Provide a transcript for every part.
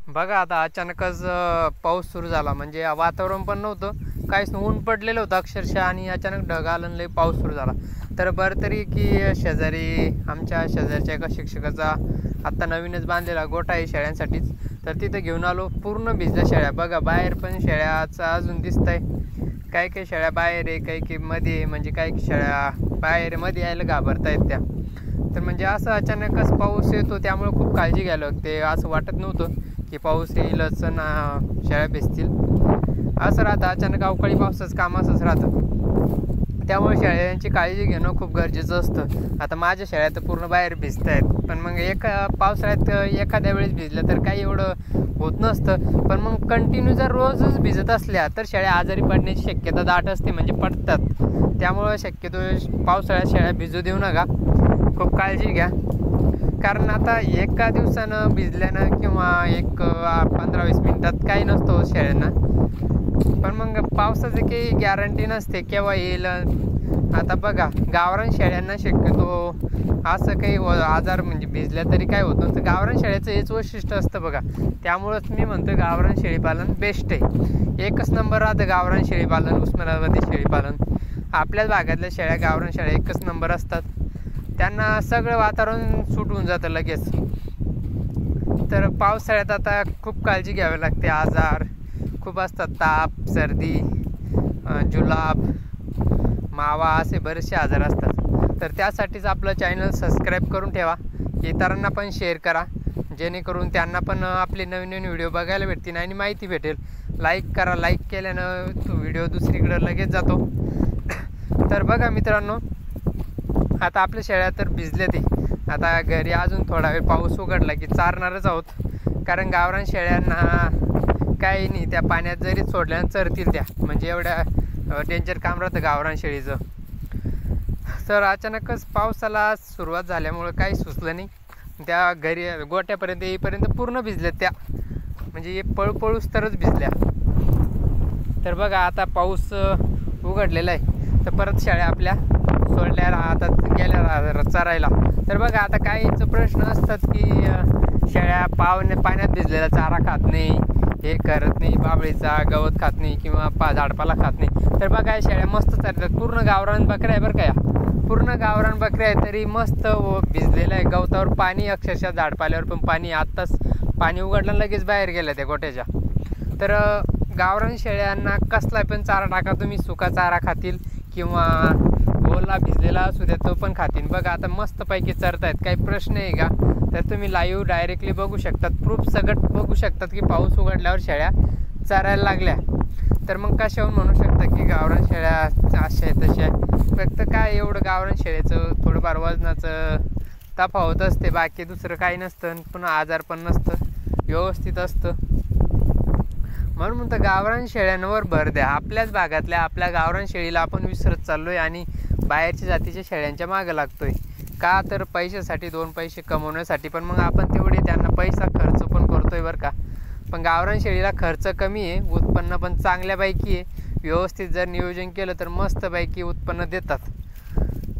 बघा आता अचानकच पाऊस सुरू झाला, म्हणजे वातावरण पण नव्हतं, काहीच ऊन पडलेलं होतं अक्षरशः, आणि अचानक ढग आलं आणि लई पाऊस सुरू झाला. तर बरं तरी की आमच्या शेजारच्या एका शिक्षकाचा आत्ता नवीनच बांधलेला गोठा आहे शेळ्यांसाठीच, तर तिथं घेऊन आलो. पूर्ण भिजल्या शेळ्या. बघा बाहेर पण शेळ्याचं अजून दिसत आहे, काही काही शेळ्या बाहेर आहे, काही काही मध्ये, म्हणजे काही शेळ्या बाहेर मध्ये यायला घाबरत आहेत त्या. तर म्हणजे असं अचानकच पाऊस येतो, त्यामुळे खूप काळजी घ्यायला लागते. असं वाटत नव्हतं की पाऊस येईलच ना शेळ्या भिजतील, असं राहतं. अचानक अवकाळी पावसाचं काम असंच राहतं, त्यामुळे शेळ्यांची काळजी घेणं खूप गरजेचं असतं. आता माझ्या शेळ्या तर पूर्ण बाहेर भिजत आहेत, पण मग पावसाळ्यात एखाद्या वेळेस भिजलं तर काही एवढं होत नसतं, पण मग कंटिन्यू जर रोजच भिजत असल्या तर शेळ्या आजारी पडण्याची शक्यता दाट असते, म्हणजे पडतात. त्यामुळं शक्यतो पावसाळ्यात शेळ्या भिजू देऊ नका, खूप काळजी घ्या. कारण आता एका दिवसानं भिजल्यानं किंवा 15-20 मिनिटात काही नसतो शेळ्यांना, पण मग पावसाची काही गॅरंटी नसते केव्हा येईल. आता बघा गावरान शेळ्यांना शक्यतो असं काही आजार म्हणजे भिजल्या तरी काय होत नसतं. गावरान शेळ्याचं हेच वैशिष्ट्य असतं बघा, त्यामुळंच मी म्हणतो गावरान शेळीपालन बेस्ट आहे. एकच नंबर राहतं गावरान शेळीपालन, उस्मानाबादी शेळीपालन. आपल्याच भागातल्या शेळ्या गावरान शेळ्या एकच नंबर असतात, त्यांना सगळं वातावरण सूट होऊन जातं लगेच. तर पावसाळ्यात आता खूप काळजी घ्यावी लागते, आजार खूप असतात, ताप, सर्दी, जुलाब, मावा, असे बरेचसे आजार असतात. तर त्यासाठीच आपलं चॅनल सबस्क्राईब करून ठेवा, इतरांना पण शेअर करा, जेणेकरून त्यांना पण आपले नवीन नवीन व्हिडिओ बघायला भेटतील आणि माहिती भेटेल. लाईक करा, लाईक केल्यानं तो व्हिडिओ दुसरीकडे लगेच जातो. तर बघा मित्रांनो, आता आपल्या शेळ्या तर भिजले ते, आता घरी अजून थोडा वेळ पाऊस उघडला की चारणारच आहोत. कारण गावरान शेळ्यांना काही नाही, त्या पाण्यात जरी सोडल्यानं चरतील त्या, म्हणजे एवढ्या डेंजर काम राहतं गावरान शेळीचं. तर अचानकच पावसाला सुरुवात झाल्यामुळं काही सुचलं नाही, त्या घरी गोट्यापर्यंत येईपर्यंत पूर्ण भिजल्यात त्या, म्हणजे पळूस तरच भिजल्या. तर बघा आता पाऊस उघडलेला आहे, तर परत शेळ्या आपल्या सोडल्या आता गेल्या चरायला. तर बघा आता काहीच प्रश्न असतात की शेळ्या पाण्यात भिजलेला चारा खात नाही, हे करत नाही, बाबळीचा गवत खात नाही किंवा झाडपाला खात नाही. तर बघा शेळ्या मस्त चालतात, पूर्ण गावरान बकऱ्या आहे बरं का, या पूर्ण गावरान बकऱ्या आहे, तरी मस्त भिजलेलं आहे. गवतावर पाणी, अक्षरशः झाडपाल्यावर पण पाणी. आत्ताच पाणी उघडलं लगेच बाहेर गेलं त्या गोट्याच्या. तर गावरान शेळ्यांना कसला पण चारा टाका तुम्ही, सुका चारा खातील किंवा ओला भिजलेला असू द्या तो पण खातील. बघा आता मस्तपैकी चरतायत, काही प्रश्न आहे का? तर तुम्ही लाईव्ह डायरेक्टली बघू शकतात, प्रूफ सगळं बघू शकतात की पाऊस उघडल्यावर शेळ्या चरायला लागल्या. तर मग कशाहून म्हणू शकता की गावरान शेळ्या अशा आहे तशा आहे? फक्त काय एवढं गावरान शेळ्याचं थोडंफार वजनाचं तफावत असते, बाकी दुसरं काही नसतं, पुन्हा आजार पण नसतं, व्यवस्थित असतं. म्हणून म्हणतं गावरान शेळ्यांवर भर द्या. आपल्याच भागातल्या आपल्या गावरान शेळीला आपण विसरत चाललो आहे आणि बाहेरच्या जातीच्या शेळ्यांच्या मागं लागतो आहे. का तर पैशासाठी, 2 पैसे कमवण्यासाठी, पण मग आपण तेवढे त्यांना पैसा खर्च पण करतो आहे बरं का. पण गावरान शेळीला खर्च कमी आहे, उत्पन्न पण चांगल्यापैकी आहे. व्यवस्थित जर नियोजन केलं तर मस्तपैकी उत्पन्न देतात.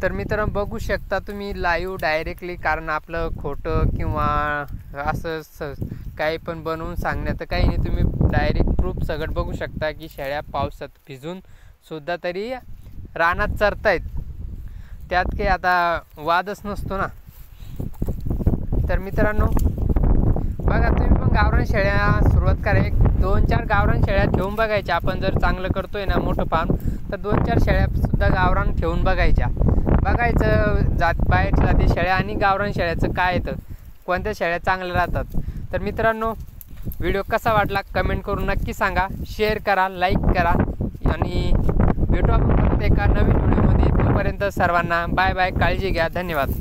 तर मित्रांनो बघू शकता तुम्ही लाईव्ह डायरेक्टली, कारण आपलं खोटं किंवा असं काही पण बनवून सांगण्यात काही नाही. तुम्ही डायरेक्ट प्रूफ सगळं बघू शकता की शेळ्या पावसात भिजून सुद्धा तरी रानात चरतायत, त्यात काही आता वादच नसतो ना. तर मित्रांनो बघा तुम्ही पण गावरान शेळ्या सुरुवात करा, 1-2-4 गावरान शेळ्या ठेवून बघायच्या. आपण जर चांगलं करतोय ना मोठं फार्म, तर 2-4 शेळ्यासुद्धा गावरान ठेवून बघायच्या. बघायचं बाहेरच्या जाती शेळ्या आणि गावरान शेळ्याचं काय येतं, कोणत्या शेळ्या चांगल्या राहतात. तर मित्रांनो व्हिडिओ कसा वाटला कमेंट करून नक्की सांगा, शेअर करा, लाईक करा, आणि भेटू आपण परत एका नवीन व्हिडिओमध्ये. तोपर्यंत सर्वांना बाय बाय, काळजी घ्या, धन्यवाद.